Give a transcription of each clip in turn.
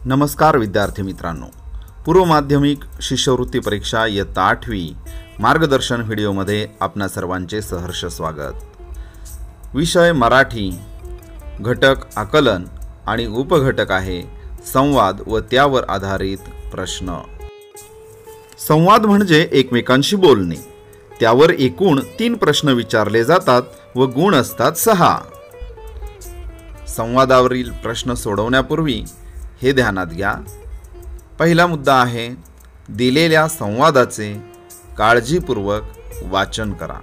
नमस्कार विद्यार्थी मित्रांनो, पूर्व माध्यमिक शिष्यवृत्ती परीक्षा इयत्ता 8वी मार्गदर्शन व्हिडिओमध्ये आपणा सर्वांचे सहर्ष स्वागत। विषय मराठी, घटक आकलन आणि उपघटक आहे संवाद व त्यावर आधारित प्रश्न। संवाद म्हणजे एकमेकांशी बोलणे। त्यावर एकूण 3 प्रश्न विचारले जातात व गुण असतात 6। संवादावरील प्रश्न सोडवण्यापूर्वी हे ध्यानात घ्या। पहिला मुद्दा आहे, दिलेल्या संवादाचे काळजीपूर्वक वाचन करा।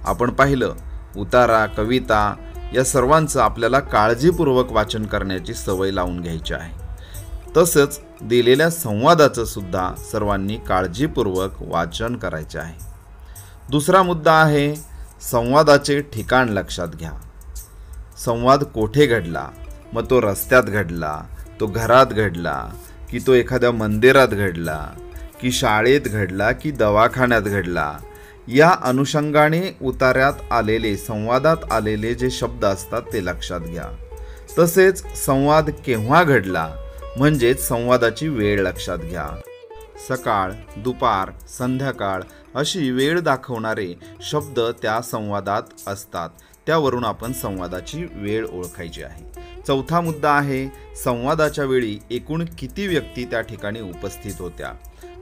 आपण पाहिलं, उतारा, कविता या सर्वांचं आपल्याला काळजीपूर्वक वाचन करण्याची सवय लावून घ्यायची आहे। तसंच दिलेल्या संवादाचं सुद्धा सर्वांनी काळजीपूर्वक वाचन करायचे आहे। दुसरा मुद्दा आहे, संवादाचे ठिकाण लक्षात घ्या। संवाद कोठे घडला, मग तो रस्त्यात घडला, तो घरात घडला, की तो एखाद्या मंदिरात घडला, की शाळेत घडला, की दवाखान्यात घडला, या अनुषंगाने उतार्यात आलेले, संवादात आलेले जे शब्द असतात ते लक्षात घ्या। तसेच संवाद केव्हा घडला म्हणजेच संवादाची वेळ लक्षात घ्या। सकाळ, दुपार, संध्याकाळ अशी वेळ दाखवणारे शब्द त्या संवादात असतात। त्यावरून आपण संवादाची वेळ ओळखायची आहे। चौथा मुद्दा आहे, संवादाच्या वेळी एकूण किती व्यक्ती त्या ठिकाणी उपस्थित होत्या।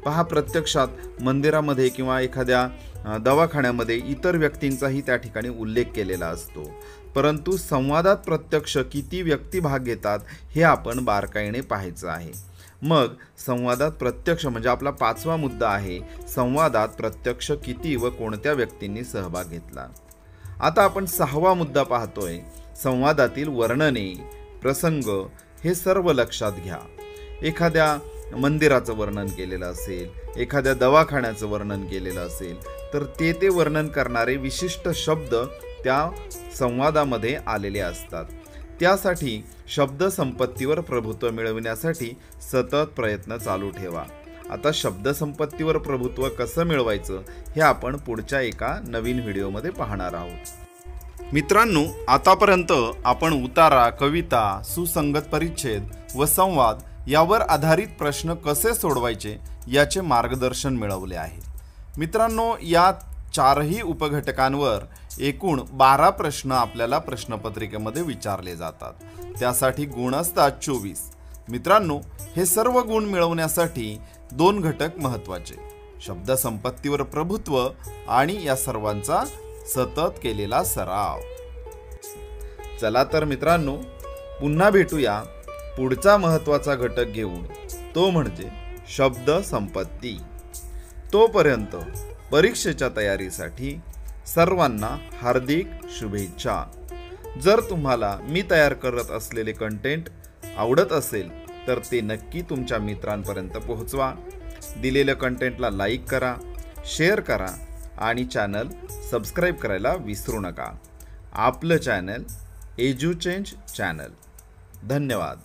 पहा, प्रत्यक्षात मंदिरामध्ये किंवा एखाद्या दवाखान्यामध्ये इतर व्यक्तींचाही त्या ठिकाणी उल्लेख केलेला असतो, परंतु संवादात प्रत्यक्ष किती व्यक्ती भाग घेतात हे आपण बारकाईने पाहायचं आहे। मग संवादात प्रत्यक्ष म्हणजे आपला 5वा मुद्दा आहे, संवादात प्रत्यक्ष किती व कोणत्या व्यक्तींनी सहभाग घेतला। आता आपण 6वा मुद्दा पाहतोय, संवादातील वर्णने, प्रसंग हे सर्व लक्षात घ्या। एखाद्या मंदिराचं वर्णन केलेलं असेल, एखाद्या दवाखान्याचं वर्णन केलेलं असेल, तर ते वर्णन करणारे विशिष्ट शब्द त्या संवादामध्ये आलेले असतात। त्यासाठी शब्द संपत्तीवर प्रभुत्व मिळविण्यासाठी सतत प्रयत्न चालू ठेवा। आता शब्द संपत्तीवर प्रभुत्व कसं मिळवायचं हे आपण पुढच्या एका नवीन व्हिडिओमध्ये पाहणार आहोत। मित्रांनो, आतापर्यंत आपण उतारा, कविता, सुसंगत परिच्छेद व संवाद यावर आधारित प्रश्न कसे सोडवायचे याचे मार्गदर्शन मिळवले आहे। मित्रांनो, या 4ही उपघटकांवर एकूण 12 प्रश्न आपल्याला प्रश्नपत्रिकेमध्ये विचारले जातात। त्यासाठी गुण असतात 24। मित्रांनो, हे सर्व गुण मिळवण्यासाठी 2 घटक महत्त्वाचे, शब्द संपत्तीवर प्रभुत्व आणि या सर्वांचा सतत केलेला सराव। चला तर मित्रांनो, पुन्हा भेटूया पुढचा महत्त्वाचा घटक घेऊन, तो म्हणजे शब्द संपत्ती। तोपर्यंत परीक्षेच्या तयारीसाठी सर्वांना हार्दिक शुभेच्छा। जर तुम्हाला मी तयार करत असलेले कंटेंट आवडत असेल तर ते नक्की तुमच्या मित्रांपर्यंत पोहोचवा। दिलेल्या कंटेंटला लाईक करा, शेअर करा आणि चॅनल सबस्क्राईब करायला विसरू नका। आपलं चॅनल एज्युचेंज चॅनल। धन्यवाद।